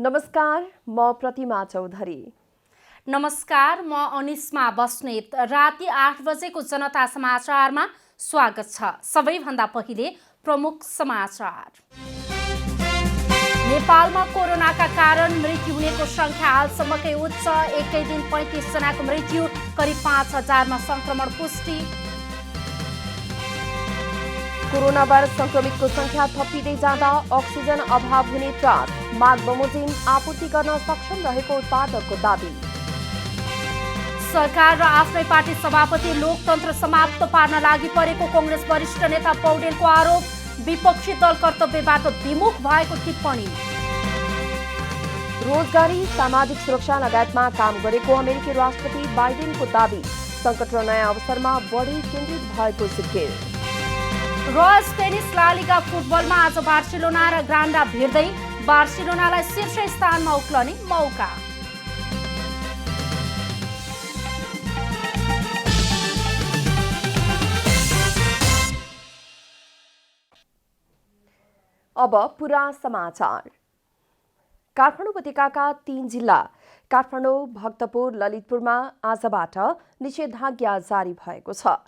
नमस्कार, म प्रतिमा चौधरी। नमस्कार, म अनिस्मा बस्नेत। राति 8 बजेको जनता समाचारमा स्वागत छ। सबैभन्दा पहिले प्रमुख समाचार। नेपालमा कोरोनाका कारण मृत्यु हुनेको संख्या हालसम्मकै उच्च। एकै दिन 35 जनाको मृत्यु, करिब 5000मा संक्रमण पुष्टि। कोरोना भाइरस संक्रमितको संख्या थपिँदै जाँदा अक्सिजन अभाव हुने त्रास। माग बमोजिम आपूर्ति गर्न सक्षम रहेको उत्पादकको दाबी। सरकार र आफ्नै पार्टी सभापति लोकतन्त्र समाप्त पार्न लागि परेको कांग्रेस वरिष्ठ नेता पौडेलको आरोप। विपक्षी दल कर्तव्यबाट विमुख भएको टिप्पणी। रोजगारी, सामाजिक सुरक्षा लगायतमा काम गरेको अमेरिकी राष्ट्रपति बाइडेनको दाबी। संकट र नयाँ अवसरमा बढी केन्द्रित भएको जिकिर। र स्पेनिस ला लिगा फुटबलमा आज बार्सिलोना र ग्रान्डा भिड्दै बार्सिलोनालाई शीर्ष स्थानमा उक्लने मौका। अब पुरा समाचार। काठमाडौँ उपत्यकाका 3 जिल्ला काठमाडौँ, भक्तपुर, ललितपुरमा आजबाट निषेधाज्ञा जारी भएको छ।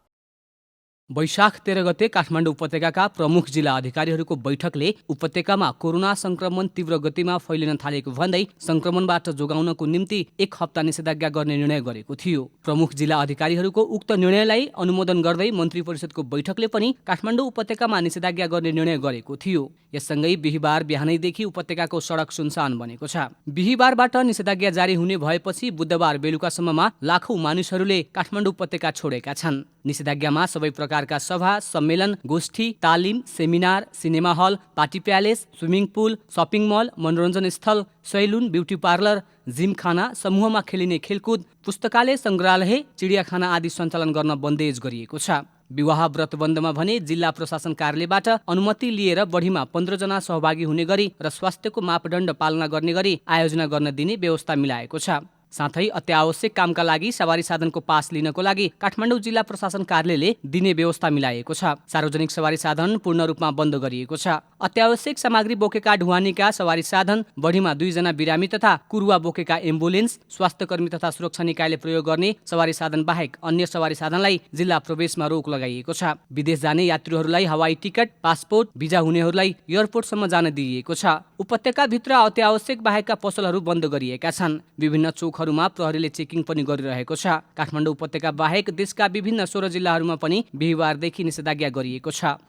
वैशाख 13 गते काठमाडौँ उपत्यकाका प्रमुख जिल्ला अधिकारीहरूको बैठकले उपत्यकामा कोरोना संक्रमण तीव्र गतिमा फैलिन थालेको भन्दै संक्रमणबाट जोगाउनको निम्ति 1 हप्ता निषेधाज्ञा गर्ने निर्णय गरेको थियो। प्रमुख जिल्ला अधिकारीहरूको उक्त निर्णयलाई अनुमोदन गर्दै मन्त्री परिषदको बैठकले पनि काठमाडौँ उपत्यकामा निषेधाज्ञा गर्ने निर्णय गरेको थियो। यससँगै बिहीबार बिहानैदेखि उपत्यकाको सडक सुनसान बनेको छ। बिहीबारबाट निषेधाज्ञा जारी हुने भएपछि बुधबार बेलुकासम्ममा लाखौं मानिसहरूले काठमाडौँ उपत्यका छोडेका छन्। निषेधाज्ञामा सबै प्रकारका सभा, सम्मेलन, गोष्ठी, तालिम, seminar, cinema hall, party palace, swimming pool, shopping mall, मनोरञ्जन स्थल, सैलुन, ब्युटी पार्लर, जिमखाना, समूहमा खेलिने खेलकुद, पुस्तकालय, सङ्ग्रहालय, चिडियाखाना आदि सञ्चालन गर्न बन्देज गरिएको छ। विवाह व्रतबन्धमा भने जिल्ला प्रशासन कार्यालयबाट अनुमति लिएर बढीमा 15 जना सहभागी हुने गरी र स्वास्थ्यको मापदण्ड पालना गर्ने गरी आयोजना गर्न दिने व्यवस्था मिलाएको छ। साथै अत्यावश्यक कामका लागि सवारी साधनको पास लिनको लागि काठमाडौँ जिल्ला प्रशासन कार्यालयले दिने व्यवस्था मिलाएको छ। सार्वजनिक सवारी साधन पूर्ण रूपमा बन्द गरिएको छ। अत्यावश्यक सामग्री बोकेका ढुवानीका सवारी साधन, बढीमा 2 जना बिरामी तथा कुरुवा बोकेका एम्बुलेन्स, स्वास्थ्यकर्मी तथा सुरक्षा निकायले प्रयोग गर्ने सवारी साधन बाहेक अन्य सवारी साधनलाई जिल्ला प्रवेशमा रोक लगाइएको छ। विदेश जाने यात्रुहरूलाई हवाई टिकट, पासपोर्ट, भिजा हुनेहरूलाई एयरपोर्टसम्म जान दिइएको छ। उपत्यकाभित्र अत्यावश्यक बाहेकका पसलहरू बन्द गरिएका छन्। विभिन्न चोकहरूमा प्रहरीले चेकिङ पनि गरिरहेको छ। काठमाडौँ उपत्यका बाहेक देशका विभिन्न 16 जिल्लाहरूमा पनि बिहीबारदेखि निषेधाज्ञा गरिएको छ।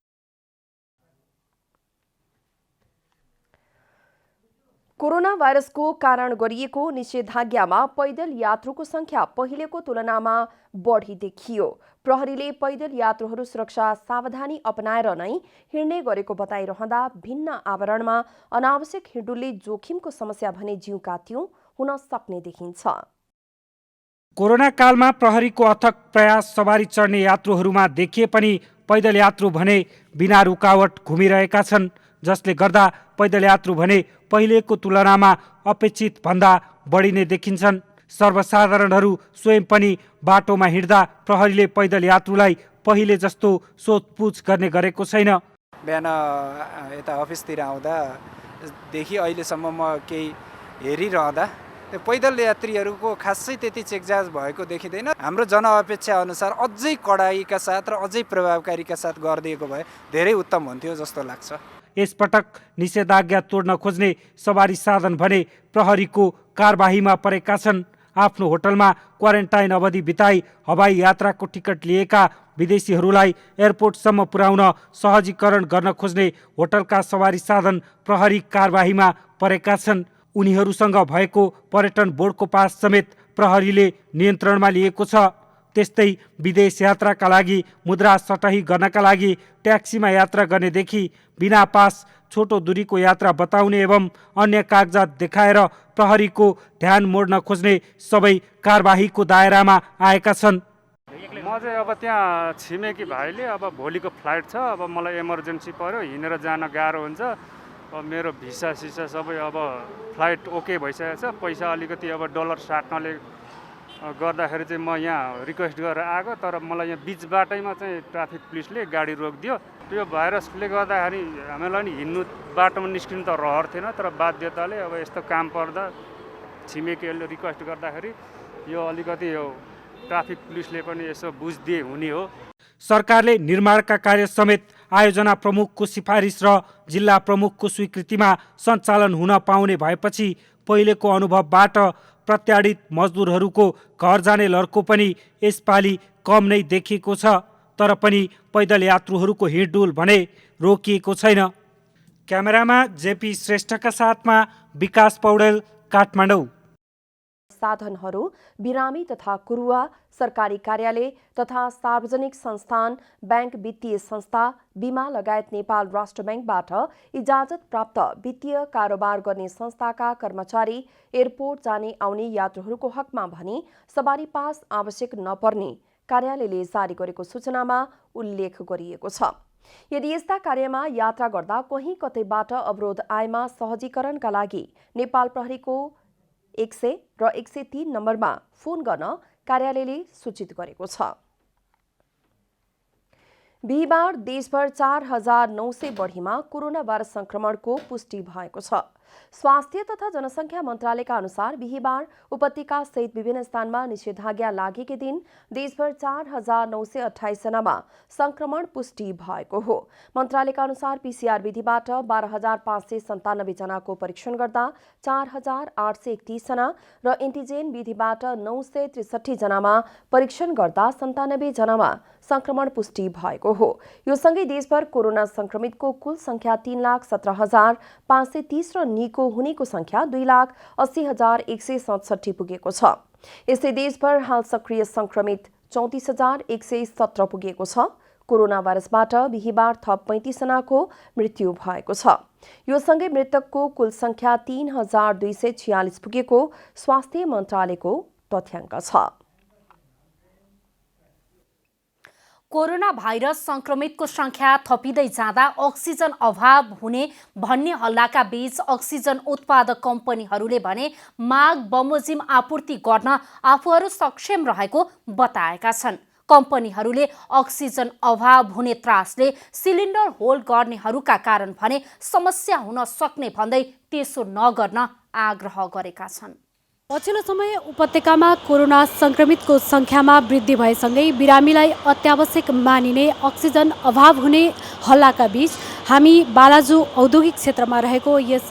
कोरोना भाइरसको कारण गरिएको निषेधाज्ञामा पैदल यात्रुको संख्या पहिलेको तुलनामा बढी देखियो। प्रहरीले पैदल यात्रुहरू सुरक्षा सावधानी अपनाएर नै हिँड्ने गरेको बताइरहँदा भिन्न आवरणमा अनावश्यक हिँडुलले जोखिमको समस्या भने जिउका त्यौं हुन सक्ने देखिन्छ। कोरोना कालमा प्रहरीको अथक प्रयास सवारी चढ्ने यात्रुहरूमा देखिए पनि पैदल यात्रु भने बिना रुकावट घुमिरहेका छन्, जसले गर्दा पैदल यात्रु भने पहिलेको तुलनामा अपेक्षित भन्दा बढी नै देखिन्छन्। सर्वसाधारणहरू स्वयं पनि बाटोमा हिँड्दा प्रहरीले पैदल यात्रुलाई पहिले जस्तो सोधपुछ गर्ने गरेको छैन। बिहान यता अफिसतिर आउँदादेखि अहिलेसम्म म केही हेरिरहँदा त्यो पैदल यात्रीहरूको खासै त्यति चेकजाँच भएको देखिँदैन। हाम्रो जनअपेक्षा अनुसार अझै कडाइका साथ र अझै प्रभावकारीका साथ गरिदिएको भए धेरै उत्तम हुन्थ्यो जस्तो लाग्छ। यसपटक निषेधाज्ञा तोड्न खोज्ने सवारी साधन भने प्रहरीको कारबाहीमा परेका छन्। आफ्नो होटलमा क्वारेन्टाइन अवधि बिताई हवाई यात्राको टिकट लिएका विदेशीहरूलाई एयरपोर्टसम्म पुर्याउन सहजीकरण गर्न खोज्ने होटलका सवारी साधन प्रहरी कारबाहीमा परेका छन्। उनीहरूसँग भएको पर्यटन बोर्डको पास समेत प्रहरीले नियन्त्रणमा लिएको छ। त्यस्तै विदेश यात्राका लागि मुद्रा सटही गर्नका लागि ट्याक्सीमा यात्रा गर्नेदेखि बिना पास छोटो दूरीको यात्रा बताउने एवं अन्य कागजात देखाएर प्रहरीको ध्यान मोड्न खोज्ने सबै कारबाहीको दायरामा आएका छन्। म चाहिँ अब त्यहाँ छिमेकी भाइले अब भोलिको फ्लाइट छ, अब मलाई इमर्जेन्सी पर्यो, हिँडेर जान गाह्रो हुन्छ, अब मेरो भिसा सिसा सबै अब फ्लाइट ओके भइसकेको छ, पैसा अलिकति अब डलर साट्नले गर्दाखेरि चाहिँ म यहाँ रिक्वेस्ट गरेर आएको, तर मलाई यहाँ बिच बाटैमा चाहिँ ट्राफिक पुलिसले गाडी रोकिदियो। त्यो भाइरसले गर्दाखेरि हामीलाई नि हिँड्नु बाटोमा निस्किनु त रहर थिएन, तर बाध्यताले अब यस्तो काम पर्दा छिमेकीहरूले रिक्वेस्ट गर्दाखेरि यो अलिकति यो ट्राफिक पुलिसले पनि यसो बुझिदिए हुने हो। सरकारले निर्माणका कार्य समेत आयोजना प्रमुखको सिफारिस र जिल्ला प्रमुखको स्वीकृतिमा सञ्चालन हुन पाउने भएपछि पहिलेको अनुभवबाट प्रत्याडित मजदुरहरूको घर जाने लड्को पनि यसपालि कम नै देखिएको छ। तर पनि पैदल यात्रुहरूको हिँडडुल भने रोकिएको छैन। क्यामेरामा जेपी श्रेष्ठका साथमा विकास पौडेल, काठमाडौँ। साधनहरू बिरामी तथा कुरुवा, सरकारी कार्यालय तथा सार्वजनिक संस्थान, बैंक, वित्तीय संस्था, बीमा लगायत नेपाल राष्ट्र बैंकबाट इजाजत प्राप्त वित्तीय कारोबार गर्ने संस्थाका कर्मचारी एयरपोर्ट जाने आउने यात्रुहरूको हकमा भने सवारी पास आवश्यक नपर्ने कार्यालयले जारी गरेको सूचनामा उल्लेख गरिएको छ। यदि यस्ता कार्यमा यात्रा गर्दा कहीँ कतैबाट अवरोध आएमा सहजीकरणका लागि नेपाल प्रहरीको 100 र 103 नम्बरमा फोन गर्न कार्यालयले सूचित गरेको छ। बिहिबार देशभर 4,900 बढीमा कोरोना भाइरस संक्रमणको पुष्टि भएको छ। स्वास्थ्य तथा जनसङ्ख्या मन्त्रालयका अनुसार बिहिबार उपत्यका सहित विभिन्न स्थानमा निषेधाज्ञा लागेकै दिन देशभर 4,928 जनामा संक्रमण पुष्टि भएको हो। मन्त्रालयका अनुसार पीसीआर विधिबाट 12,597 जनाको परीक्षण गर्दा 4,831 जना र एन्टिजेन विधिबाट 963 जनामा परीक्षण गर्दा 97 जनामा संक्रमण पुष्टि भएको हो। यो सँगै देशभर कोरोना संक्रमितको कुल संख्या 3,17,530 र निको हुनेको संख्या 2,80,167 पुगेको छ। यसै देशभर हाल सक्रिय संक्रमित 34,117 पुगेको छ। कोरोना भाइरसबाट बिहिबार थप 35 जनाको मृत्यु भएको छ। यो सँगै मृतकको कुल संख्या 3,246 पुगेको स्वास्थ्य मन्त्रालयको तथ्याङ्क छ। कोरोना भाइरस संक्रमितको संख्या थपिँदै जाँदा अक्सिजन अभाव हुने भन्ने हल्लाका बीच अक्सिजन उत्पादक कम्पनीहरूले भने माग बमोजिम आपूर्ति गर्न आफूहरू सक्षम रहेको बताएका छन्। कम्पनीहरूले अक्सिजन अभाव हुने त्रासले सिलिन्डर होल्ड गर्नेहरूका कारण भने समस्या हुन सक्ने भन्दै त्यसो नगर्न आग्रह गरेका छन्। पछिल्लो समय उपत्यकामा कोरोना संक्रमितको संख्यामा वृद्धि भएसँगै बिरामीलाई अत्यावश्यक मानिने अक्सिजन अभाव हुने हल्लाका बीच हामी बालाजु औद्योगिक क्षेत्रमा रहेको यस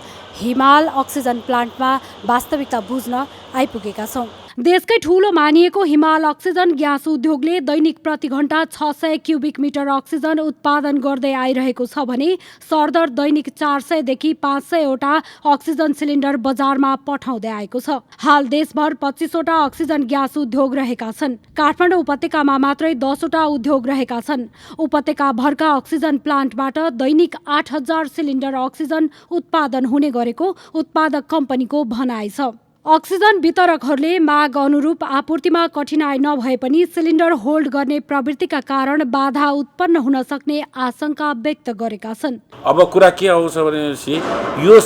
हिमाल अक्सिजन प्लान्टमा वास्तविकता बुझ्न आइपुगेका छौँ। देशकै ठूलो मानिएको हिमाल अक्सिजन ग्यास उद्योगले दैनिक प्रति घण्टा 600 क्युबिक मिटर अक्सिजन उत्पादन गर्दै आइरहेको छ भने सरदर दैनिक 400 देखि 500 वटा अक्सिजन सिलिन्डर बजारमा पठाउँदै आएको छ। हाल देशभर 25 वटा अक्सिजन ग्यास उद्योग रहेका छन्। काठमाडौँ उपत्यकामा मात्रै 10 वटा उद्योग रहेका छन्। उपत्यका भरका अक्सिजन प्लान्टबाट दैनिक 8,000 सिलिन्डर अक्सिजन उत्पादन हुने गरेको उत्पादक कम्पनीको भनाइ छ। अक्सिजन वितरकहरूले माग अनुरूप आपूर्तिमा कठिनाई नभए पनि सिलिन्डर होल्ड गर्ने प्रवृत्तिका कारण बाधा उत्पन्न हुन सक्ने आशंका व्यक्त गरेका छन्। अब कुरा के आउँछ भनेपछि यो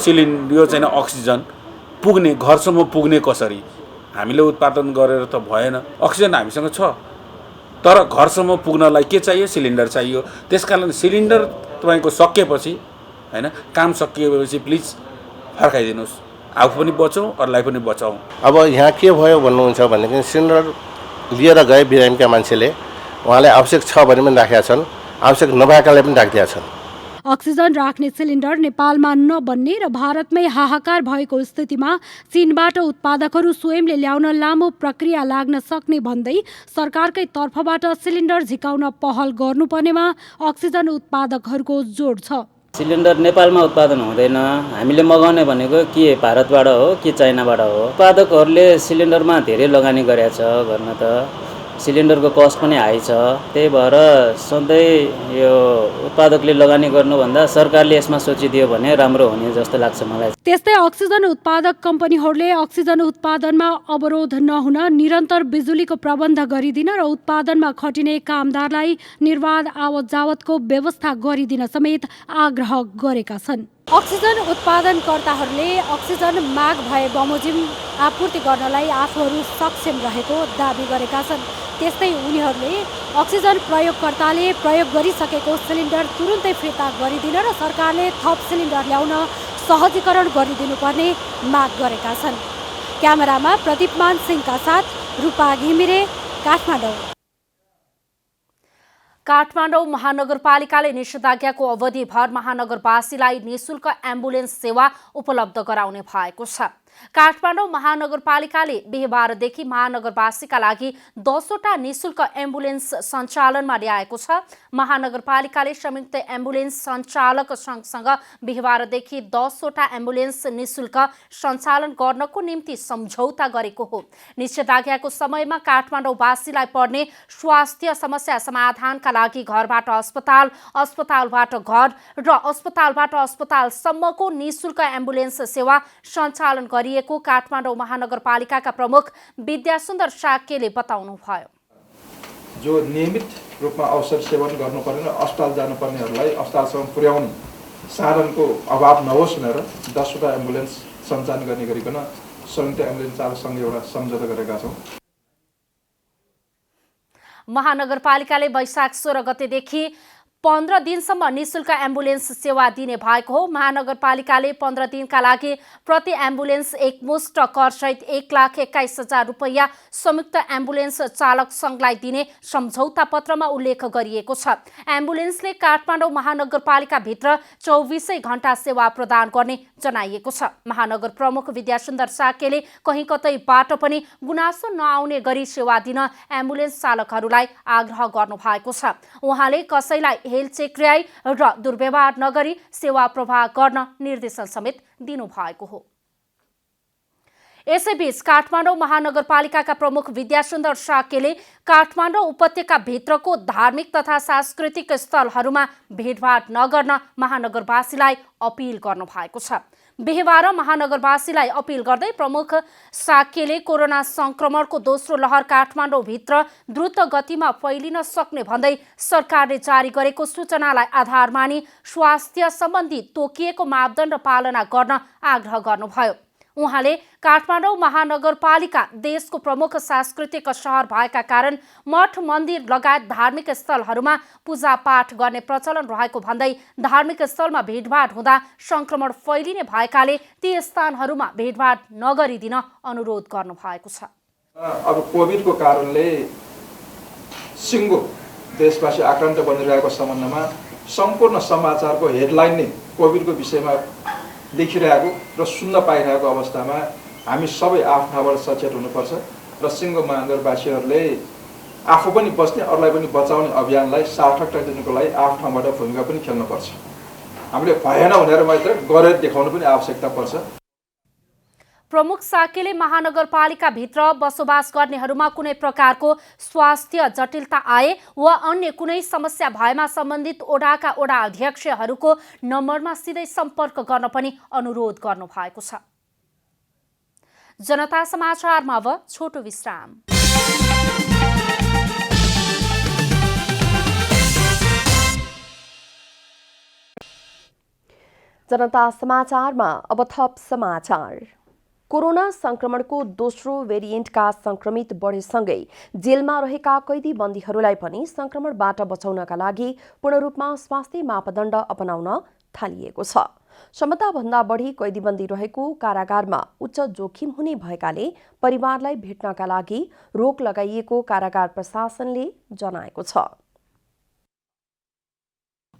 चाहिँ अक्सिजन पुग्ने घरसम्म पुग्ने कसरी? हामीले उत्पादन गरेर त भएन। अक्सिजन हामीसँग छ, तर घरसम्म पुग्नलाई के चाहियो? सिलिन्डर चाहियो। त्यसकारण सिलिन्डर तपाईँको सकिएपछि हैन, काम सकिएपछि प्लिज फर्काइदिनुहोस्। आफू पनि बचौँ, अरूलाई पनि बचाउँ। अब यहाँ के भयो भन्नुहुन्छ भनेदेखि सिलिन्डर लिएर गए बिरामीका मान्छेले, उहाँले आवश्यक छ भने पनि राखेका छन्, आवश्यक नभएकाले पनि राखिदिएका छन्। अक्सिजन राख्ने सिलिन्डर नेपालमा नबन्ने र भारतमै हाहाकार भएको स्थितिमा चीनबाट उत्पादकहरू स्वयंले ल्याउन लामो प्रक्रिया लाग्न सक्ने भन्दै सरकारकै तर्फबाट सिलिन्डर झिकाउन पहल गर्नुपर्नेमा अक्सिजन उत्पादकहरूको जोड छ। सिलिन्डर नेपालमा उत्पादन हुँदैन, हामीले मगाउने भनेको के भारतबाट हो कि चाइनाबाट हो। उत्पादकहरूले सिलिन्डरमा धेरै लगानी गरेको छ, गर्न त सिलिन्डरको कस्ट पनि हाई छ। त्यही भएर सधैँ यो उत्पादकले लगानी गर्नुभन्दा सरकारले यसमा सोचिदियो भने राम्रो हुने जस्तो लाग्छ मलाई। त्यस्तै अक्सिजन उत्पादक कम्पनीहरूले अक्सिजन उत्पादनमा अवरोध नहुन निरन्तर बिजुलीको प्रबन्ध गरिदिन र उत्पादनमा खटिने कामदारलाई निर्बाध आवत जावतको व्यवस्था गरिदिन समेत आग्रह गरेका छन्। अक्सिजन उत्पादनकर्ताहरूले अक्सिजन माग भए बमोजिम आपूर्ति गर्नलाई आफूहरू सक्षम रहेको दाबी गरेका छन्। त्यस्तै उनीहरूले अक्सिजन प्रयोगकर्ताले प्रयोग गरिसकेको सिलिन्डर तुरुन्तै फिर्ता गरिदिन र सरकारले थप सिलिन्डर ल्याउन सहजीकरण गरिदिनुपर्ने माग गरेका छन्। क्यामेरामा प्रदीपमान सिंहका साथ रूपा घिमिरे, काठमाडौँ। काठमाडौँ महानगरपालिकाले निषेधाज्ञाको अवधिभर महानगरवासीलाई निःशुल्क एम्बुलेन्स सेवा उपलब्ध गराउने भएको छ। काठमाडौँ महानगरपालिकाले बिहीबारदेखि महानगरवासीका लागि 10वटा निःशुल्क एम्बुलेन्स सञ्चालनमा ल्याएको छ। महानगरपालिकाले संयुक्त एम्बुलेन्स सञ्चालक सङ्घसँग बिहीबारदेखि 10वटा एम्बुलेन्स निःशुल्क सञ्चालन गर्नको निम्ति सम्झौता गरेको हो। निषेधाज्ञाको समयमा काठमाडौँवासीलाई पर्ने स्वास्थ्य समस्या समाधानका लागि घरबाट अस्पताल, अस्पतालबाट घर र अस्पतालबाट अस्पतालसम्मको निःशुल्क एम्बुलेन्स सेवा सञ्चालन गरिएको काठमाडौँ महानगरपालिकाका प्रमुख विद्यासुन्दर साक्यले बताउनुभयो। जो नियमित रूपमा औषध सेवन गर्नुपर्ने र अस्पताल जानुपर्नेहरूलाई अस्पतालसम्म पुर्याउने साधनको अभाव नहोस् भनेर 10वटा एम्बुलेन्स सञ्चालन गर्ने गरिकन संयुक्त एम्बुलेन्स चालकसँग एउटा सम्झौता गरेका छौँ। महानगरपालिकाले वैशाख 16 गतेदेखि 15 दिनसम्म निःशुल्क एम्बुलेन्स सेवा दिने भएको हो। महानगरपालिकाले 15 दिनका लागि प्रति एम्बुलेन्स एकमुष्ट करसहित 1,21,000 रुपैयाँ संयुक्त एम्बुलेन्स चालक सङ्घलाई दिने सम्झौता पत्रमा उल्लेख गरिएको छ। एम्बुलेन्सले काठमाडौँ महानगरपालिकाभित्र 24 घण्टा सेवा प्रदान गर्ने जनाइएको छ। महानगर प्रमुख विद्यासुन्दर साक्यले कहीँ कतैबाट पनि गुनासो नआउने गरी सेवा दिन एम्बुलेन्स चालकहरूलाई आग्रह गर्नुभएको छ। उहाँले कसैलाई हेलचेक्र्याई र दुर्व्यवहार नगरी सेवा प्रवाह गर्न निर्देशन समेत दिनुभएको हो। यसैबीच काठमाडौँ महानगरपालिकाका प्रमुख विद्यासुन्दर साक्यले काठमाडौँ उपत्यकाभित्रको धार्मिक तथा सांस्कृतिक स्थलहरूमा भेटभाट नगर्न महानगरवासीलाई अपिल गर्नुभएको छ। बिहीबार महानगरवासीलाई अपिल गर्दै प्रमुख साक्यले कोरोना संक्रमणको दोस्रो लहर काठमाडौँभित्र द्रुत गतिमा फैलिन सक्ने भन्दै सरकारले जारी गरेको सूचनालाई आधार मानी स्वास्थ्य सम्बन्धी तोकिएको मापदण्ड पालना गर्न आग्रह गर्नुभयो। उहाँले काठमाडौँ महानगरपालिका देशको प्रमुख सांस्कृतिक सहर भएका कारण मठ मन्दिर लगायत धार्मिक स्थलहरूमा पूजापाठ गर्ने प्रचलन रहेको भन्दै धार्मिक स्थलमा भेटभाट हुँदा संक्रमण फैलिने भएकाले ती स्थानहरूमा भेटभाट नगरिदिन अनुरोध गर्नुभएको छ। अब कोभिडको कारणले सिङ्गो देशवासी आक्रान्त बनिरहेको सम्बन्धमा सम्पूर्ण समाचारको हेडलाइन नै कोभिडको विषयमा लेखिरहेको र सुन्न पाइरहेको अवस्थामा हामी सबै आफ्नाबाट सचेत हुनुपर्छ र सिङ्गो महानगरवासीहरूले आफू पनि बस्ने अरूलाई पनि बचाउने अभियानलाई सार्थकता दिनुको लागि आफ्नाबाट भूमिका पनि खेल्नुपर्छ। हामीले भएन भनेर मात्र गरेर देखाउनु पनि आवश्यकता पर्छ। प्रमुख साक्यले महानगरपालिकाभित्र बसोबास गर्नेहरूमा कुनै प्रकारको स्वास्थ्य जटिलता आए वा अन्य कुनै समस्या भएमा सम्बन्धित ओडाका ओडा अध्यक्षहरूको नम्बरमा सिधै सम्पर्क गर्न पनि अनुरोध गर्नुभएको छ। जनता समाचारमा अब छोटो विश्राम। जनता समाचारमा अब थप समाचार। कोरोना संक्रमणको दोस्रो भेरिएन्टका संक्रमित बढेसँगै जेलमा रहेका कैदी बन्दीहरूलाई पनि संक्रमणबाट बचाउनका लागि पूर्ण रूपमा स्वास्थ्य मापदण्ड अपनाउन थालिएको छ। क्षमताभन्दा बढी कैदीबन्दी रहेको कारागारमा उच्च जोखिम हुने भएकाले परिवारलाई भेट्नका लागि रोक लगाइएको कारागार प्रशासनले जनाएको छ।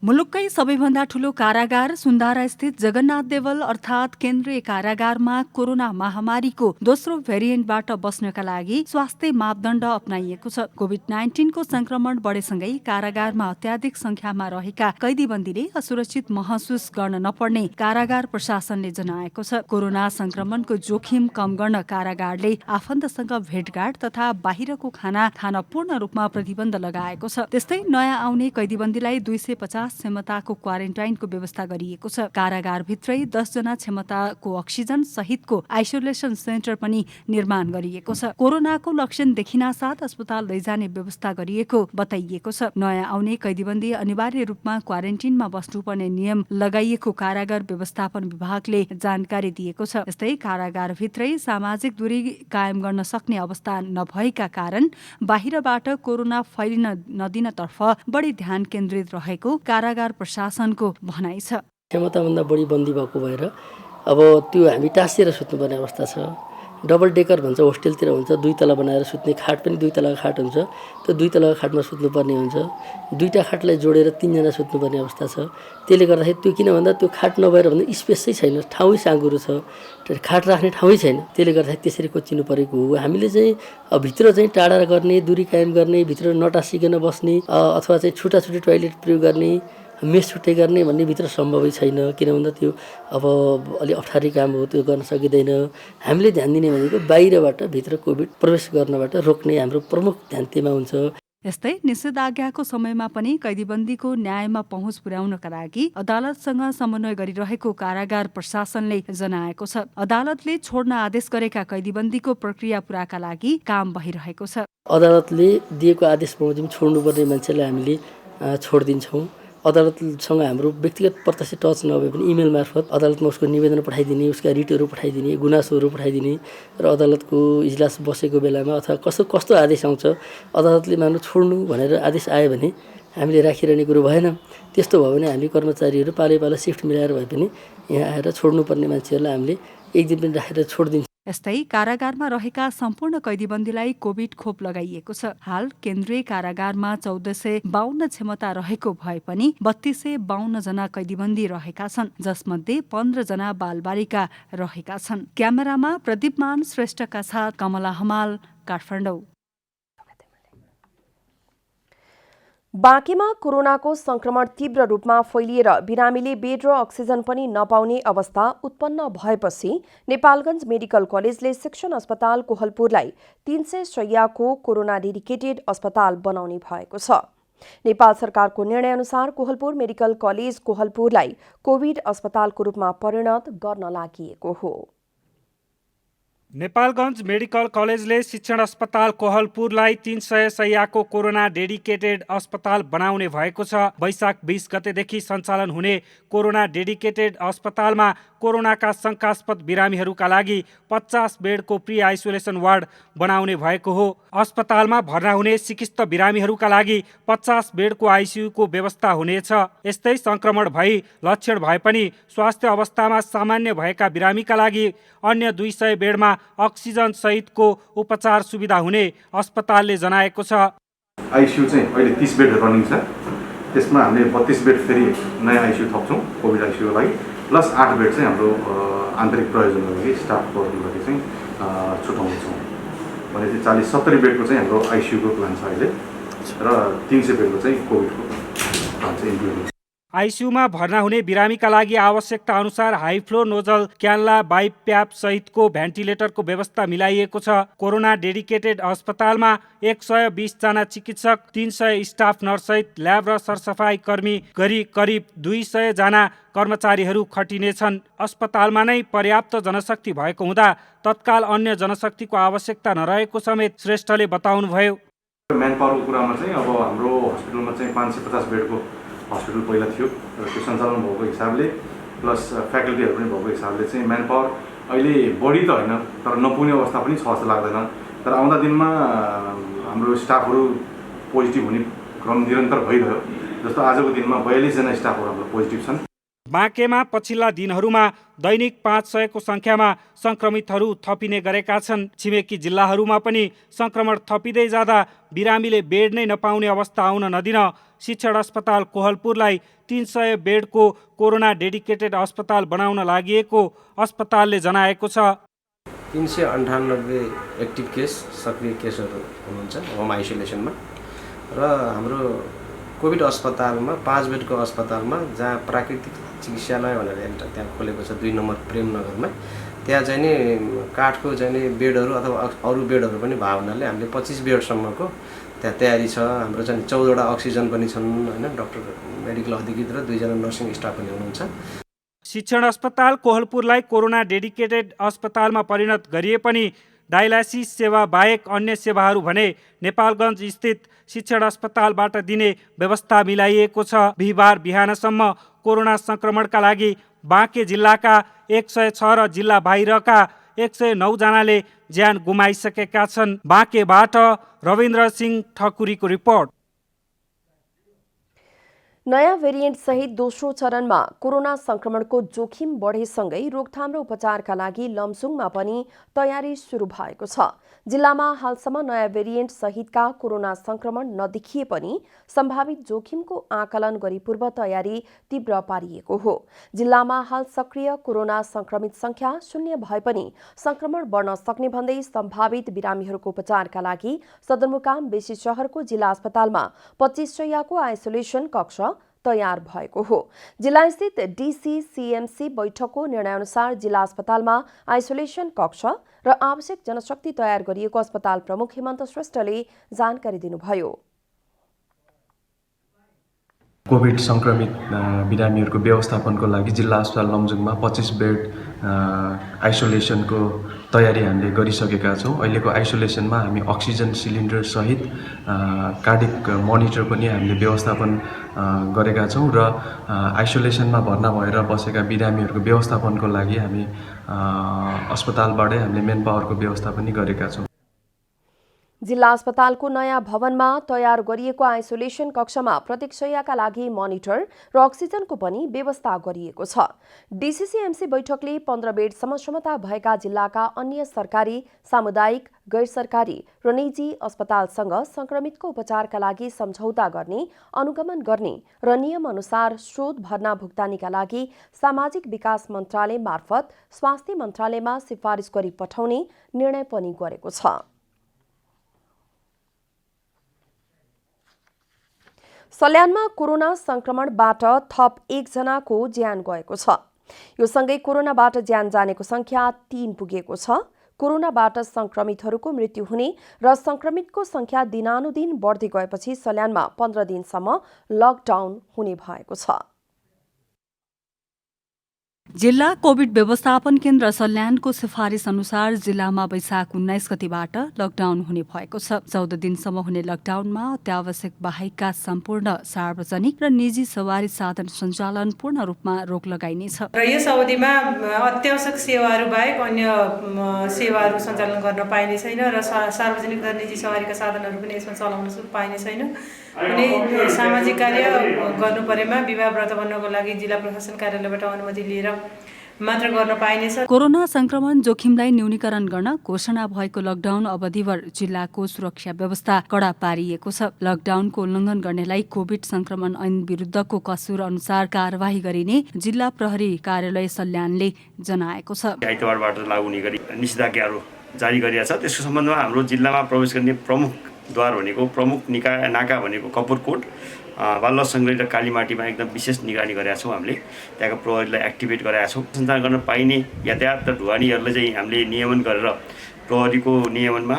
मुलुककै सबैभन्दा ठूलो कारागार सुन्दारा स्थित जगन्नाथ देवल अर्थात् केन्द्रीय कारागारमा कोरोना महामारीको दोस्रो भेरिएन्टबाट बस्नका लागि स्वास्थ्य मापदण्ड अपनाइएको छ। कोभिड-19 को संक्रमण बढेसँगै कारागारमा अत्याधिक संख्यामा रहेका कैदीबन्दीले असुरक्षित महसुस गर्न नपर्ने कारागार प्रशासनले जनाएको छ। कोरोना संक्रमणको जोखिम कम गर्न कारागारले आफन्तसँग भेटघाट तथा बाहिरको खाना खान पूर्ण रूपमा प्रतिबन्ध लगाएको छ। त्यस्तै नयाँ आउने कैदीबन्दीलाई 250 50 क्षमताको क्वारेन्टाइनको व्यवस्था गरिएको छ। कारागारभित्रै 10 जना क्षमताको अक्सिजन सहितको आइसोलेसन सेन्टर पनि निर्माण गरिएको छ। कोरोनाको लक्षण देखिनासाथ अस्पताल लैजाने व्यवस्था गरिएको बताइएको छ। नयाँ आउने कैदीबन्दी अनिवार्य रूपमा क्वारेन्टिनमा बस्नुपर्ने नियम लगाइएको कारागार व्यवस्थापन विभागले जानकारी दिएको छ। यस्तै कारागारभित्रै सामाजिक दूरी कायम गर्न सक्ने अवस्था नभएका कारण बाहिरबाट कोरोना फैलिन नदिनतर्फ बढी ध्यान केन्द्रित रहेको कारागार प्रशासनको भनाइ छ। क्षमताभन्दा बढी बन्दी भएको भएर अब त्यो हामी टाँसिएर सुत्नुपर्ने अवस्था छ। डबल डेकर भन्छ, होस्टेलतिर हुन्छ 2 तला बनाएर सुत्ने खाट पनि 2 तलाको खाट हुन्छ। त्यो 2 तलाको खाटमा सुत्नुपर्ने हुन्छ। 2टा खाटलाई जोडेर 3 जना सुत्नुपर्ने अवस्था छ। त्यसले गर्दाखेरि त्यो किन भन्दा त्यो खाट नभएर भन्दा स्पेसै छैन, ठाउँै साँघुरो छ, खाट राख्ने ठाउँै छैन। त्यसले गर्दाखेरि त्यसरी कोचिनु परेको हो। हामीले चाहिँ भित्र चाहिँ टाढा गर्ने, दूरी कायम गर्ने, भित्र नटासिकन बस्ने अथवा चाहिँ छुट्टा-छुट्टै टोयलेट प्रयोग गर्ने, मेस छुट्टै गर्ने भन्ने भित्र सम्भवै छैन। किन भन्दा त्यो अब अलि अप्ठ्यारो काम हो, त्यो गर्न सकिँदैन। हामीले ध्यान दिने भनेको बाहिरबाट भित्र कोभिड प्रवेश गर्नबाट रोक्ने हाम्रो प्रमुख ध्यान त्यहीमा हुन्छ। यस्तै निषेधाज्ञाको समयमा पनि कैदीबन्दीको न्यायमा पहुँच पुर्याउनका लागि अदालतसँग समन्वय गरिरहेको कारागार प्रशासनले जनाएको छ। अदालतले छोड्न आदेश गरेका कैदीबन्दीको प्रक्रिया पुराका लागि काम भइरहेको छ। अदालतले दिएको आदेश बमोजिम छोड्नुपर्ने मान्छेलाई हामीले छोडिदिन्छौँ। अदालतसँग हाम्रो व्यक्तिगत प्रत्यक्ष टच नभए पनि इमेल मार्फत अदालतमा उसको निवेदन पठाइदिने, उसका रिटहरू पठाइदिने, गुनासोहरू पठाइदिने र अदालतको इजलास बसेको बेलामा अथवा कस्तो आदेश आउँछ, अदालतले मान्नु छोड्नु भनेर आदेश आयो भने हामीले राखिरहने कुरो भएन। त्यस्तो भयो भने हामी कर्मचारीहरू पालै सिफ्ट मिलाएर भए पनि यहाँ आएर छोड्नुपर्ने मान्छेहरूलाई हामीले एक दिन पनि राखेर छोडिदिन्छौँ। यस्तै कारागारमा रहेका सम्पूर्ण कैदीबन्दीलाई कोभिड खोप लगाइएको छ। हाल केन्द्रीय कारागारमा 1452 क्षमता रहेको भए पनि 3252 जना कैदीबन्दी रहेका छन्, जसमध्ये 15 जना बालबालिका रहेका छन्। क्यामेरामा प्रदीपमान श्रेष्ठका साथ कमला हमाल, काठमाडौँ। बाँकेमा कोरोनाको संक्रमण तीव्र रूपमा फैलिएर बिरामीले बेड र अक्सिजन पनि नपाउने अवस्था उत्पन्न भएपछि नेपालगञ्ज मेडिकल कलेजले शिक्षण अस्पताल कोहलपुरलाई 300 शय्याको कोरोना डेडिकेटेड अस्पताल बनाउने भएको छ। नेपाल सरकारको निर्णयअनुसार कोहलपुर मेडिकल कलेज कोहलपुरलाई कोभिड अस्पतालको रूपमा परिणत गर्न लागि हो। नेपालगञ्ज मेडिकल कलेजले शिक्षण अस्पताल कोहलपुरलाई 300 शय्याको कोरोना डेडिकेटेड अस्पताल बनाउने भएको छ। वैशाख 20 गतेदेखि सञ्चालन हुने कोरोना डेडिकेटेड अस्पतालमा कोरोनाका शङ्कास्पद बिरामीहरूका लागि 50 बेडको प्री आइसोलेसन वार्ड बनाउने भएको हो। अस्पतालमा भर्ना हुने सिकिस्त बिरामीहरूका लागि 50 बेडको आइसियुको व्यवस्था हुनेछ। यस्तै संक्रमण भई लक्षण भए पनि स्वास्थ्य अवस्थामा सामान्य भएका बिरामीका लागि अन्य 200 बेडमा अक्सिजन सहितको उपचार सुविधा हुने अस्पतालले जनाएको छ। आइसियु चाहिँ अहिले 30 बेड रनिङ छ। त्यसमा हामीले 32 बेड फेरि नयाँ आइसियु थप्छौँ कोभिड आइसियुको लागि, प्लस 8 बेड चाहिँ हाम्रो आन्तरिक प्रयोजनको लागि स्टाफको लागि चाहिँ छुटाउँछौँ। भने चाहिँ 40-70 बेडको चाहिँ हाम्रो आइसियुको प्लान छ अहिले र 300 बेडको चाहिँ कोभिडको प्लान चाहिँ इन्क्लुड। आइसियुमा भर्ना हुने बिरामीका लागि आवश्यकता अनुसार हाई फ्लो नोजल, क्यानला, बाइप्याप सहितको भेन्टिलेटरको व्यवस्था मिलाइएको छ। कोरोना डेडिकेटेड अस्पतालमा 120 जना चिकित्सक, 300 स्टाफ नर्स सहित ल्याब र सरसफाई कर्मी गरी करिब 200 जना कर्मचारीहरू खटिनेछन्। अस्पतालमा नै पर्याप्त जनशक्ति भएको हुँदा तत्काल अन्य जनशक्तिको आवश्यकता नरहेको समेत श्रेष्ठले बताउनुभयो। म्यान पावरको कुरामा चाहिँ अब हाम्रो हस्पिटलमा चाहिँ 550 बेडको हस्पिटल पहिला थियो र त्यो सञ्चालन भएको हिसाबले प्लस फ्याकल्टीहरू पनि भएको हिसाबले चाहिँ म्यान पावर अहिले बढी त होइन तर नपुग्ने अवस्था पनि छ जस्तो लाग्दैन। तर आउँदा दिनमा हाम्रो स्टाफहरू पोजिटिभ हुने क्रम निरन्तर भइरह्यो। जस्तो आजको दिनमा 42 जना स्टाफहरू हाम्रो पोजिटिभ छन्। बाँकेमा पछिल्ला दिनहरूमा दैनिक 500 को संख्यामा संक्रमितहरू थपिने गरेका छन्। छिमेकी जिल्लाहरूमा पनि संक्रमण थपिँदै जाँदा बिरामीले बेड नै नपाउने अवस्था आउन नदिन शिक्षण अस्पताल कोहलपुरलाई 300 बेडको कोरोना डेडिकेटेड अस्पताल बनाउन लागि अस्पतालले जनाएको छ। 398 एक्टिभ केस, सक्रिय केसहरू हुनुहुन्छ होम आइसोलेसनमा र हाम्रो कोभिड अस्पतालमा 5 बेडको अस्पतालमा जहाँ प्राकृतिक चिकित्सालय भनेर एउटा त्यहाँ खोलेको छ 2 नम्बर प्रेमनगरमा, त्यहाँ चाहिँ नि काठको चाहिँ नि बेडहरू अथवा अरू बेडहरू पनि भएको हुनाले हामीले 25 बेडसम्मको त्यहाँ तयारी छ। हाम्रो चाहिँ 14वटा अक्सिजन पनि छन् होइन, डाक्टर मेडिकल अधिकृत र 2जना नर्सिङ स्टाफ पनि हुनुहुन्छ। शिक्षण अस्पताल कोहलपुरलाई कोरोना डेडिकेटेड अस्पतालमा परिणत गरिए पनि डायलासिस सेवा बाहेक अन्य सेवाहरू भने नेपालगञ्ज स्थित शिक्षण अस्पतालबाट दिने व्यवस्था मिलाइएको छ। बिहिबार बिहानसम्म कोरोना संक्रमणका लागि बाँके जिल्लाका 106 र जिल्ला बाहिरका 109 जनाले ज्यान गुमाइसकेका छन्। बाँकेबाट रविन्द्र सिंह ठकुरीको रिपोर्ट। नयाँ भेरिएन्ट सहित दोस्रो चरणमा कोरोना संक्रमणको जोखिम बढेसँगै रोकथाम र उपचारका लागि लमजुङमा पनि तयारी सुरु भएको छ। जिल्लामा हालसम्म नयाँ भेरिएन्ट सहितका कोरोना संक्रमण नदेखिए पनि सम्भावित जोखिमको आकलन गरी पूर्व तयारी तीव्र पारिएको हो। जिल्लामा हाल सक्रिय कोरोना संक्रमित संख्या 0 भए पनि संक्रमण बढ्न सक्ने भन्दै सम्भावित बिरामीहरूको उपचारका लागि सदरमुकाम बेसी शहरको जिल्ला अस्पतालमा 25 शय्याको आइसोलेसन कक्ष तयार भएको हो। जिल्लास्थित DCCMC बैठकको निर्णयअनुसार जिल्ला अस्पतालमा आइसोलेसन कक्ष र आवश्यक जनशक्ति तयार गरिएको अस्पताल प्रमुख हेमन्त श्रेष्ठले जानकारी दिनुभयो। कोभिड संक्रमित बिरामीहरूको व्यवस्थापनको लागि जिल्ला अस्पताल लमजुङमा 25 बेड आइसोलेसनको तयारी हामीले गरिसकेका छौँ। अहिलेको आइसोलेसनमा हामी अक्सिजन सिलिन्डर सहित कार्डिक मोनिटर पनि हामीले व्यवस्थापन गरेका छौँ र आइसोलेसनमा भर्ना भएर बसेका बिरामीहरूको व्यवस्थापनको लागि हामी अस्पतालबाटै हामीले मेन पावरको व्यवस्था पनि गरेका छौँ। जिल्ला अस्पतालको नयाँ भवनमा तयार गरिएको आइसोलेसन कक्षमा प्रत्येक शय्याका लागि मोनिटर र अक्सिजनको पनि व्यवस्था गरिएको छ। DCCMC बैठकले 15 बेडसम्म क्षमता भएका जिल्लाका अन्य सरकारी, सामुदायिक, गैर सरकारी र निजी अस्पतालसँग संक्रमितको उपचारका लागि सम्झौता गर्ने, अनुगमन गर्ने र नियमअनुसार स्रोत भर्ना भुक्तानीका लागि सामाजिक विकास मन्त्रालय मार्फत स्वास्थ्य मन्त्रालयमा सिफारिस गरी पठाउने निर्णय पनि गरेको छ। सल्यानमा कोरोना संक्रमणबाट थप 1 जनाको ज्यान गएको छ। यो सँगै कोरोनाबाट ज्यान जानेको संख्या 3 पुगेको छ। कोरोनाबाट संक्रमितहरूको मृत्यु हुने र संक्रमितको संख्या दिनानुदिन बढ्दै गएपछि सल्यानमा 15 दिनसम्म लकडाउन हुने भएको छ। जिल्ला कोभिड व्यवस्थापन केन्द्र सल्यानको सिफारिस अनुसार जिल्लामा वैशाख 19 गतिबाट लकडाउन हुने भएको छ। 14 दिनसम्म हुने लकडाउनमा अत्यावश्यक बाहेकका सम्पूर्ण सार्वजनिक र निजी सवारी साधन सञ्चालन पूर्ण रूपमा रोक लगाइनेछ र यस अवधिमा अत्यावश्यक सेवाहरू बाहेक अन्य सेवाहरू सञ्चालन गर्न पाइने छैन र सार्वजनिक र निजी सवारीका साधनहरू पनि यसमा चलाउन पाइने छैन। कुनै सामाजिक कार्य गर्नु परेमा विवाह व्रत बन्नको लागि जिल्ला प्रशासन कार्यालयबाट अनुमति लिएर मात्र गर्न पाइनेछ। कोरोना संक्रमण जोखिमलाई न्यूनीकरण गर्न घोषणा भएको लकडाउन अवधिभर जिल्लाको सुरक्षा व्यवस्था कडा पारिएको छ। लकडाउनको उल्लङ्घन गर्नेलाई कोभिड संक्रमण ऐन विरुद्धको कसुर अनुसार कारवाही गरिने जिल्ला प्रहरी कार्यालय सल्यानले जनाएको छ। आइतबारबाट लागू हुने गरी निषेधाज्ञाहरू जारी गरिएको छ। त्यसको सम्बन्धमा हाम्रो जिल्लामा प्रवेश गर्ने प्रमुख द्वार भनेको प्रमुख नाका भनेको कपुरकोट, बालुवा सङ्ग्रही र कालीमाटीमा एकदम विशेष निगरानी गरेका छौँ। हामीले त्यहाँको प्रहरीलाई एक्टिभेट गराएका छौँ। सञ्चालन गर्न पाइने यातायात र ढुवानीहरूलाई चाहिँ हामीले नियमन गरेर प्रहरीको नियमनमा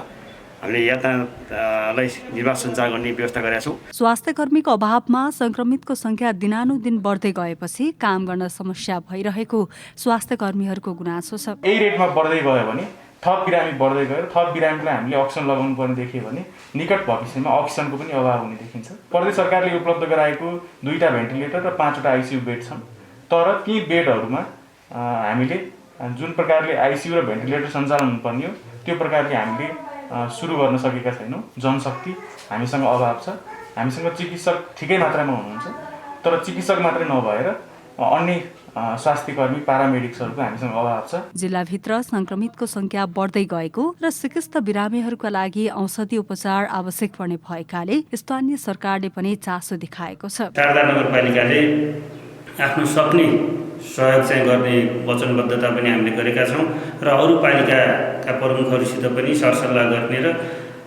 हामीले यातायातलाई निर्वाह सञ्चालन गर्ने व्यवस्था गरेका छौँ। स्वास्थ्य कर्मीको अभावमा संक्रमितको संख्या दिनानुदिन बढ्दै गएपछि काम गर्न समस्या भइरहेको स्वास्थ्य कर्मीहरूको गुनासो छ। यही रेटमा बढ्दै गयो भने थप बिरामी बढ्दै गयो, थप बिरामीलाई हामीले अक्सिजन लगाउनु पर्ने देखियो भने निकट भविष्यमा अक्सिजनको पनि अभाव हुने देखिन्छ। प्रदेश सरकारले उपलब्ध गराएको 2टा भेन्टिलेटर र 5वटा आइसियु बेड छन्, तर ती बेडहरूमा हामीले जुन प्रकारले आइसियु र भेन्टिलेटर सञ्चालन हुनुपर्ने हो त्यो प्रकारले हामीले सुरु गर्न सकेका छैनौँ। जनशक्ति हामीसँग अभाव छ। हामीसँग चिकित्सक ठिकै मात्रामा हुनुहुन्छ, तर चिकित्सक मात्रै नभएर अन्य स्वास्थ्य कर्मी पारामेडिक्सहरूको हामीसँग अभाव छ। जिल्लाभित्र संक्रमितको संख्या बढ्दै गएको र सिकिस्त बिरामीहरूका लागि औषधि उपचार आवश्यक पर्ने भएकाले स्थानीय सरकारले पनि चासो देखाएको छ। शारदा नगरपालिकाले आफ्नो सक्ने सहयोग चाहिँ गर्ने वचनबद्धता पनि हामीले गरेका छौँ र अरू पालिकाका प्रमुखहरूसित पनि सरसल्लाह गर्ने र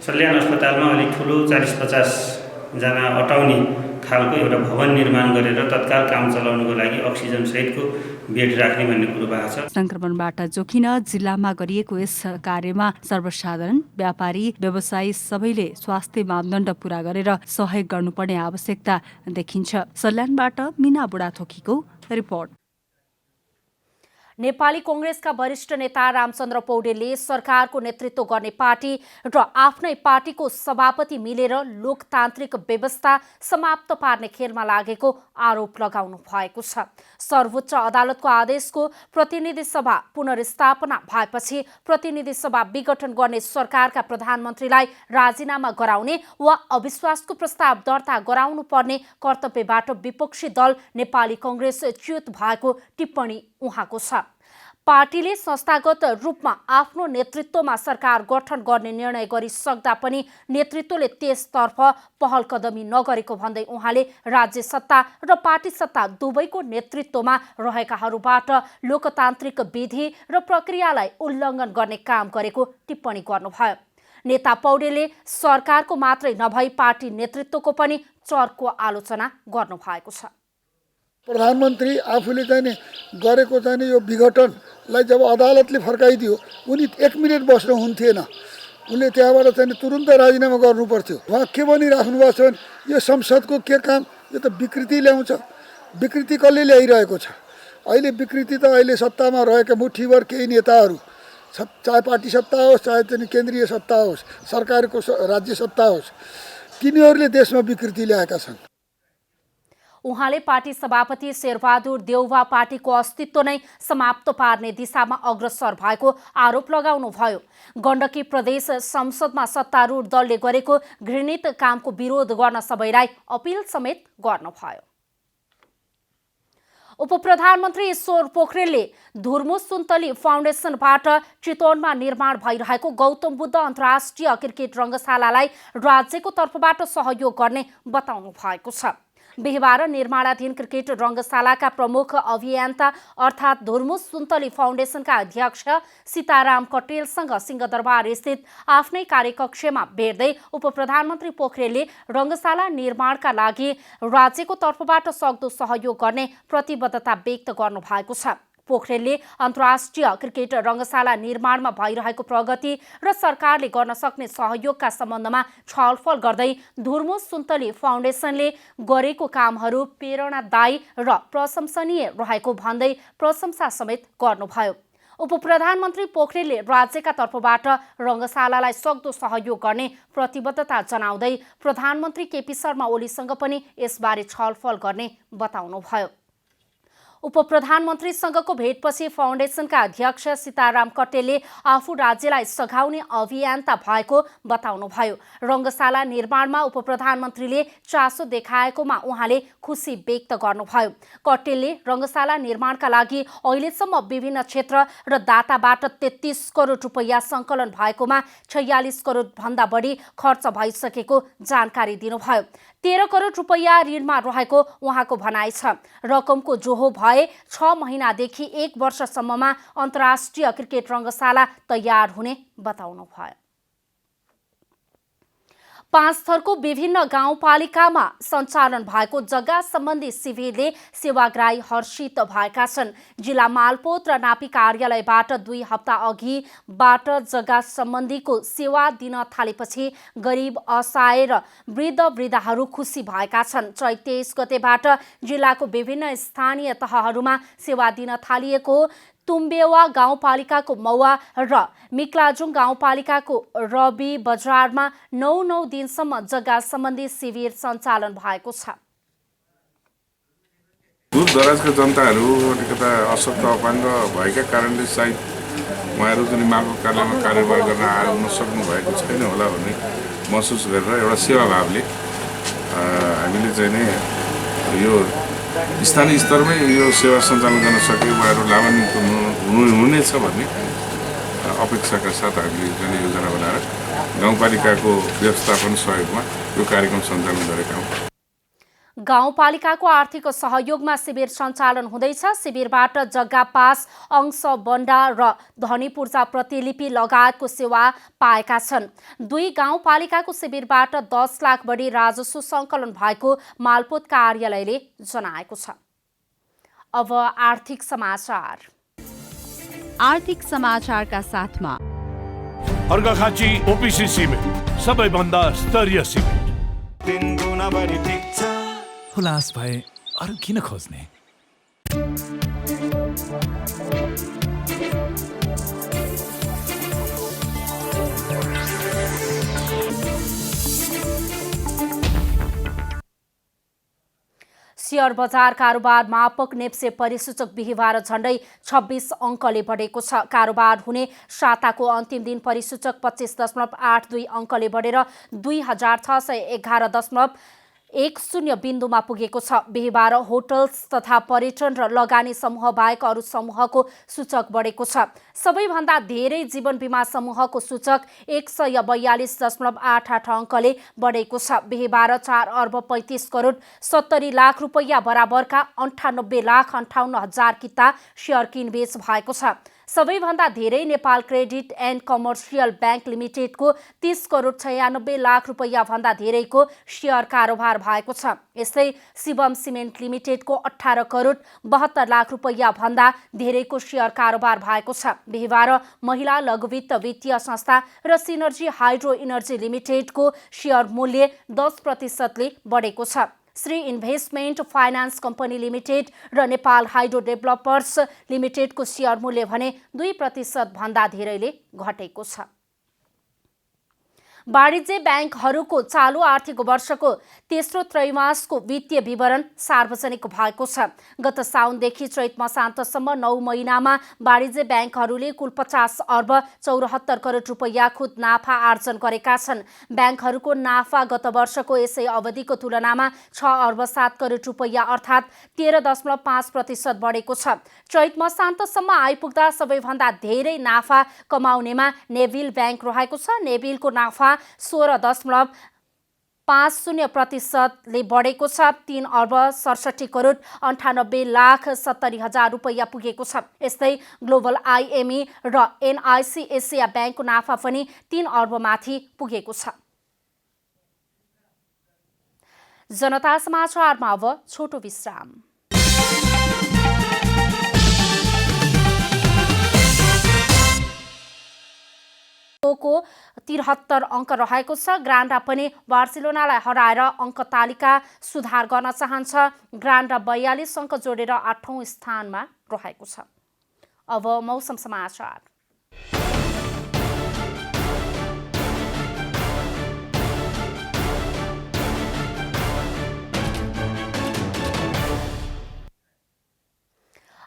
सल्यान अस्पतालमा अलिक ठुलो 40-50 जना अटाउने खालको एउटा भवन निर्माण गरेर तत्काल काम चलाउनको लागि अक्सिजन सहितको बेड राख्ने भन्ने कुरो भएको छ। संक्रमणबाट जोखिन जिल्लामा गरिएको यस कार्यमा सर्वसाधारण, व्यापारी, व्यवसायी सबैले स्वास्थ्य मापदण्ड पूरा गरेर सहयोग गर्नुपर्ने आवश्यकता देखिन्छ। सल्यानबाट मीना बुढाथोकीको रिपोर्ट। नेपाली कांग्रेसका वरिष्ठ नेता रामचन्द्र पौडेलले सरकारको नेतृत्व गर्ने पार्टी र आफ्नै पार्टीको सभापति मिलेर लोकतान्त्रिक व्यवस्था समाप्त पार्ने खेलमा लागेको आरोप लगाउनु भएको छ। सर्वोच्च अदालतको आदेशको प्रतिनिधि सभा पुनर्स्थापना भएपछि प्रतिनिधि सभा विघटन गर्ने सरकारका प्रधानमन्त्रीलाई राजीनामा गराउने वा अविश्वासको प्रस्ताव दर्ता गराउनु पर्ने कर्तव्यबाट विपक्षी दल नेपाली कांग्रेस च्युत भएको टिप्पणी उहाँको छ। पार्टीले संस्थागत रूपमा आफ्नो नेतृत्वमा सरकार गठन गर्ने निर्णय गरिसक्दा पनि नेतृत्वले त्यसतर्फ पहल कदमी नगरेको भन्दै उहाँले राज्य सत्ता र पार्टी सत्ता दुवैको नेतृत्वमा रहेकाहरूबाट लोकतान्त्रिक विधि र प्रक्रियालाई उल्लङ्घन गर्ने काम गरेको टिप्पणी गर्नुभयो। नेता पौडेलले सरकारको मात्रै नभई पार्टी नेतृत्वको पनि चर्को आलोचना गर्नुभएको छ। प्रधानमन्त्री आफूले चाहिँ गरेको चाहिँ यो विघटनलाई जब अदालतले फर्काइदियो उनी 1 मिनट बस्नु हुन्थेन, उनले त्यहाँबाट चाहिँ तुरुन्त राजीनामा गर्नुपर्थ्यो। उहाँ के भनिराख्नु भएको छ भने यो संसदको के काम, यो त विकृति ल्याउँछ। विकृति कसले ल्याइरहेको छ? अहिले विकृति त अहिले सत्तामा रहेका मुठीभर केही नेताहरू, चाहे पार्टी सत्ता होस् चाहे चाहिँ केन्द्रीय सत्ता होस् सरकारको राज्य सत्ता होस्, तिनीहरूले देशमा विकृति ल्याएका छन्। उहाँले पार्टी सभापति शेरबहादुर देउवा पार्टीको अस्तित्व नै समाप्त पार्ने दिशामा अग्रसर भएको आरोप लगाउनुभयो। गण्डकी प्रदेश संसदमा सत्तारूढ दलले गरेको घृणित कामको विरोध गर्न सबैलाई अपील समेत गर्नुभयो। उपप्रधानमन्त्री ईश्वर पोखरेलले धुर्मु सुन्तली फाउन्डेसनबाट चितवनमा निर्माण भइरहेको गौतम बुद्ध अन्तर्राष्ट्रिय क्रिकेट रङ्गशालालाई राज्यको तर्फबाट सहयोग गर्ने बताउनु भएको छ। बिहिबार निर्माणाधीन क्रिकेट रङ्गशालाका प्रमुख अभियन्ता अर्थात् धुर्मु सुन्तली फाउन्डेसनका अध्यक्ष सीताराम कटेलसँग सिंहदरबार स्थित आफ्नै कार्यकक्षमा भेट्दै उपप्रधानमन्त्री पोखरेलले रङ्गशाला निर्माणका लागि राज्यको तर्फबाट सक्दो सहयोग गर्ने प्रतिबद्धता व्यक्त गर्नुभएको छ। पोखरेलले अन्तर्राष्ट्रिय क्रिकेट रङ्गशाला निर्माणमा भइरहेको प्रगति र सरकारले गर्न सक्ने सहयोगका सम्बन्धमा छलफल गर्दै धुर्मु सुन्तली फाउन्डेसनले गरेको कामहरू प्रेरणादायी र प्रशंसनीय रहेको भन्दै प्रशंसा समेत गर्नुभयो। उपप्रधानमन्त्री पोखरेलले राज्यका तर्फबाट रङ्गशालालाई सक्दो सहयोग गर्ने प्रतिबद्धता जनाउँदै प्रधानमन्त्री केपी शर्मा ओलीसँग पनि यसबारे छलफल गर्ने बताउनुभयो। उपप्रधानमन्त्रीसँगको भेटपछि फाउन्डेसनका अध्यक्ष सीताराम कटेलले आफू राज्यलाई सघाउने अभियन्ता भएको बताउनुभयो। रङ्गशाला निर्माणमा उपप्रधानमन्त्रीले चासो देखाएकोमा उहाँले खुसी व्यक्त गर्नुभयो। कटेलले रङ्गशाला निर्माणका लागि अहिलेसम्म विभिन्न क्षेत्र र दाताबाट 33 करोड रुपैयाँ सङ्कलन भएकोमा 46 करोड भन्दा बढी खर्च भइसकेको जानकारी दिनुभयो। 13 करोड रुपैयाँ ऋणमा रहेको उहाँको भनाइ छ। रकमको जोहो भए 6 महिनादेखि 1 वर्षसम्ममा अन्तर्राष्ट्रिय क्रिकेट रङ्गशाला तयार हुने बताउनुभयो। 5 थरको विभिन्न गाउँपालिकामा सञ्चालन भएको जग्गा सम्बन्धी शिविरले सेवाग्राही हर्षित भएका छन्। जिल्ला मालपोत र नापी कार्यालयबाट 2 हप्ता अघिबाट जग्गा सम्बन्धीको सेवा दिन थालेपछि गरिब, असहाय र वृद्ध-वृद्धाहरू खुसी भएका छन्। चैत 23 गतेबाट जिल्लाको विभिन्न स्थानीय तहहरूमा सेवा दिन थालिएको तुम्बेवा गाउँपालिकाको मौवा र मिक्लाजुङ गाउँपालिकाको रवि बजारमा 9 दिनसम्म जग्गा सम्बन्धी शिविर सञ्चालन भएको छ। दूर दराजका जनताहरू अलिकता अशक्त अपाङ्ग भएका कारणले सायद उहाँहरू जुन मालपोत कार्यालयमा कार्यभार गर्न आउन सक्नु भएको छैन होला भन्ने महसुस गरेर एउटा सेवाभावले हामीले चाहिँ नै यो स्थानीय स्तरमै यो सेवा सञ्चालन गर्न सके उहाँहरू लाभान्वित हुनेछ भन्ने अपेक्षाका साथ हामीले चाहिँ योजना बनाएर गाउँपालिकाको व्यवस्थापन सहयोगमा यो कार्यक्रम सञ्चालन गरेका हौँ। गाउँपालिकाको आर्थिक सहयोगमा शिविर सञ्चालन हुँदैछ। शिविरबाट जग्गा पास, अंश बन्डा र ध्वनि पूर्जा प्रतिलिपि लगायतको सेवा पाएका छन्। 2 गाउँपालिकाको शिविरबाट 10 लाख बढी राजस्व सङ्कलन भएको मालपोत कार्यालयले जनाएको छ। अब आर्थिक समाचार। आर्थिक समाचारका साथमा अर्घाखाँची ओपिसी सिमेन्ट, सबैभन्दा स्तरीय सिमेन्ट। 3 गुणा बढी टिक्छ। खुलास भए अरू किन खोज्ने? शेयर बजार कारोबार मापक नेप्से परिसूचक बिहिबार झण्डै 26 अङ्कले बढेको छ। कारोबार हुने साताको अन्तिम दिन परिसूचक 25.82 अङ्कले बढेर 2611.10 बिन्दुमा पुगेको छ। बिहिबार होटल्स तथा पर्यटन र लगानी समूह बाहेक अरू समूहको सूचक बढेको छ। सबैभन्दा धेरै जीवन बीमा समूहको सूचक 142.88 अङ्कले बढेको छ। बिहिबार 4 अर्ब 35 करोड 70 लाख रुपैयाँ बराबरका 98,58,000 किता सेयर किनबेच भएको छ। सबैभन्दा धेरै Nepal credit and commercial bank लिमिटेडको 30 करोड 96 लाख रुपैयाँ भन्दा धेरैको सेयर कारोबार भएको छ। यस्तै शिवम सिमेन्ट लिमिटेडको 18 करोड 72 लाख रुपैयाँ भन्दा धेरैको सेयर कारोबार भएको छ। बिहिबार महिला लघुवित्त वित्तीय संस्था र सिनर्जी हाइड्रो इनर्जी लिमिटेडको सेयर मूल्य 10% बढेको छ। Shri investment finance company limited र नेपाल हाइड्रो डेभलपर्स लिमिटेडको सेयर मूल्य भने 2% भन्दा धेरैले घटेको छ। वाणिज्य ब्याङ्कहरूको चालु आर्थिक वर्षको तेस्रो त्रैमासको वित्तीय विवरण सार्वजनिक भएको छ। गत साउनदेखि चैत मसान्तसम्म 9 महिनामा वाणिज्य ब्याङ्कहरूले कुल 50 अर्ब 74 करोड रुपैयाँ खुद नाफा आर्जन गरेका छन्। ब्याङ्कहरूको नाफा गत वर्षको यसै अवधिको तुलनामा 6 अर्ब 7 करोड रुपैयाँ अर्थात् 13.5% बढेको छ। चैत मसान्तसम्म आइपुग्दा सबैभन्दा धेरै नाफा कमाउनेमा नेभिल ब्याङ्क रहेको छ। नेभिलको नाफा 16.50% बढेको छ। 3 अर्ब 67 करोड 98 लाख 70 हजार रुपैयाँ पुगेको छ। यस्तै ग्लोबल आइएमई र एनआइसी एसिया ब्याङ्कको नाफा पनि 3 अर्ब माथि पुगेको छ। जनता समाचारमा अब छोटो विश्राम। को 73 अङ्क रहेको छ। ग्रान्डा पनि बार्सिलोनालाई हराएर अङ्क तालिका सुधार गर्न चाहन्छ। ग्रान्डा 42 अङ्क जोडेर 8औं स्थानमा रहेको छ। अब मौसम समाचार।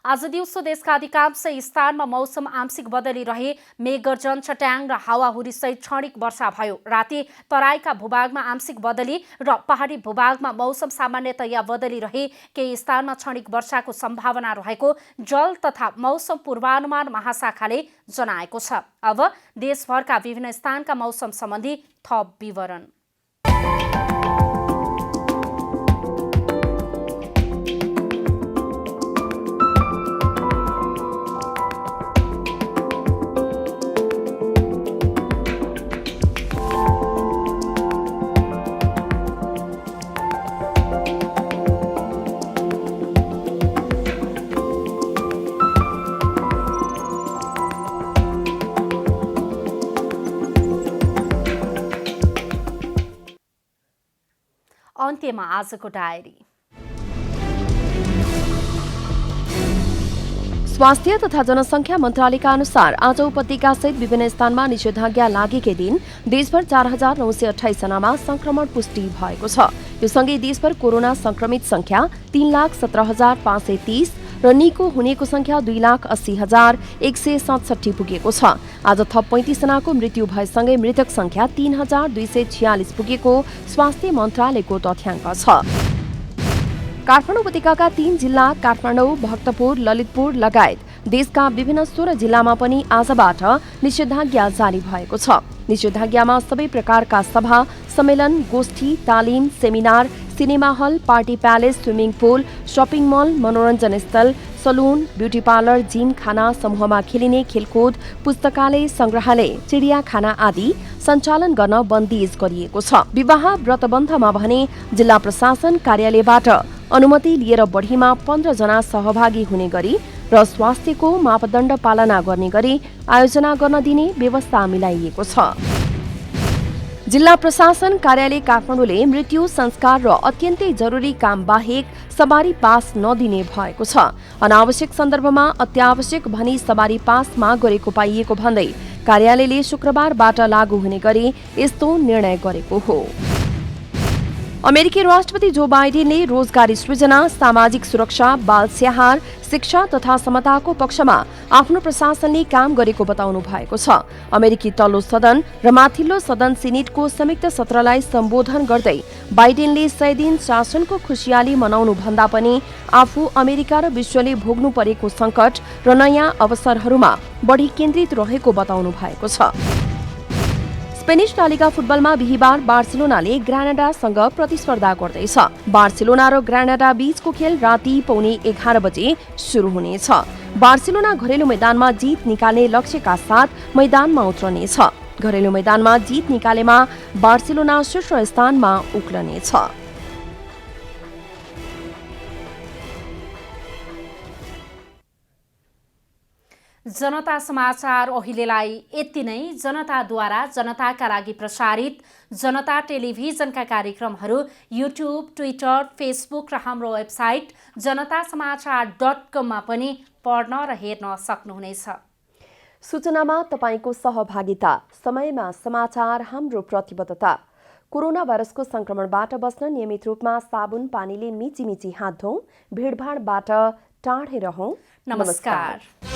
आज दिउँसो देशका अधिकांश स्थानमा मौसम आंशिक बदली रहे। मेघगर्जन, चट्याङ र हावाहुरीसहित क्षणिक वर्षा भयो। राति तराईका भूभागमा आंशिक बदली र पहाडी भूभागमा मौसम सामान्यतया बदली रहे। केही स्थानमा क्षणिक वर्षाको सम्भावना रहेको जल तथा मौसम पूर्वानुमान महाशाखाले जनाएको छ। अब देशभरका विभिन्न स्थानका मौसम सम्बन्धी थप विवरण। अन्त्यमा आजको डायरी। स्वास्थ्य तथा जनसङ्ख्या मन्त्रालयका अनुसार आज उपत्यकासहित विभिन्न स्थानमा निषेधाज्ञा लागेकै दिन देशभर 4,928 जनामा संक्रमण पुष्टि भएको छ। यो सँगै देशभर कोरोना संक्रमित संख्या 3,17,530 र निको हुनेको संख्या 2,80,167 पुगेको छ। आज थप 35 जनाको मृत्यु भएसँगै मृतक संख्या 3,246 पुगेको स्वास्थ्य मन्त्रालयको तथ्याङ्क छ। काठमाडौँ उपत्यकाका 3 जिल्ला काठमाडौँ, भक्तपुर, ललितपुर लगायत देशका विभिन्न 16 जिल्लामा पनि आजबाट निषेधाज्ञा जारी भएको छ। निषेधाज्ञामा सबै प्रकारका सभा, सम्मेलन, गोष्ठी, तालिम, seminar, cinema hall, party palace, swimming pool, shopping mall, मनोरञ्जन स्थल, सलुन, ब्युटी पार्लर, जिम खाना, समूहमा खेलिने खेलकुद, पुस्तकालय, संग्रहालय, चिडियाखाना आदि सञ्चालन गर्न बन्दिज गरिएको छ। विवाह व्रतबन्धमा भने जिल्ला प्रशासन कार्यालयबाट अनुमति लिएर बढीमा 15 जना सहभागी हुने गरी र स्वास्थ्यको मापदण्ड पालना गर्ने गरी आयोजना गर्न दिने व्यवस्था मिलाइएको छ। जिल्ला प्रशासन कार्यालय काठमाडौँले मृत्यु, संस्कार र अत्यन्तै जरुरी काम बाहेक सवारी पास नदिने भएको छ। अनावश्यक सन्दर्भमा अत्यावश्यक भनी सवारी पास माग गरेको पाइएको भन्दै कार्यालयले शुक्रबारबाट लागू हुने गरी यस्तो निर्णय गरेको हो। अमेरिकी राष्ट्रपति जो बाइडेनले रोजगारी सृजना, सामाजिक सुरक्षा, बाल स्याहार, शिक्षा तथा समताको पक्षमा आफ्नो प्रशासनले काम गरेको बताउनु भएको छ। अमेरिकी तल्लो सदन र माथिल्लो सदन सिनेटको संयुक्त सत्रलाई सम्बोधन गर्दै बाइडेनले 100 दिन शासनको खुशियाली मनाउनु भन्दा पनि आफू अमेरिका र विश्वले भोग्नु परेको संकट र नयाँ अवसरहरूमा बढी केन्द्रित रहेको बताउनु भएको छ। स्पेनिश लालिगा फुटबलमा बिहिबार बार्सिलोनाले ग्रानाडासँग प्रतिस्पर्धा गर्दैछ। बार्सिलोना र ग्रानाडा बीचको खेल राति 11:15 बजे सुरु हुनेछ। बार्सिलोना घरेलु मैदानमा जित निकाल्ने लक्ष्यका साथ मैदानमा उत्रनेछ। घरेलु मैदानमा जित निकालेमा बार्सिलोना शीर्ष स्थानमा उक्लनेछ। जनता समाचार अहिलेलाई यति नै। जनताद्वारा जनताका लागि प्रसारित जनता टेलिभिजनका कार्यक्रमहरू युट्युब, ट्विटर, फेसबुक र हाम्रो वेबसाइट जनतासमाचार.com मा पनि पढ्न र हेर्न सक्नुहुनेछ। सूचनामा तपाईको सहभागिता, समयमा समाचार हाम्रो प्रतिबद्धता। कोरोना भाइरसको संक्रमणबाट बस्न नियमित रूपमा साबुन पानीले मिची हात धौं, भिडभाडबाट टाढै रहौं। नमस्कार।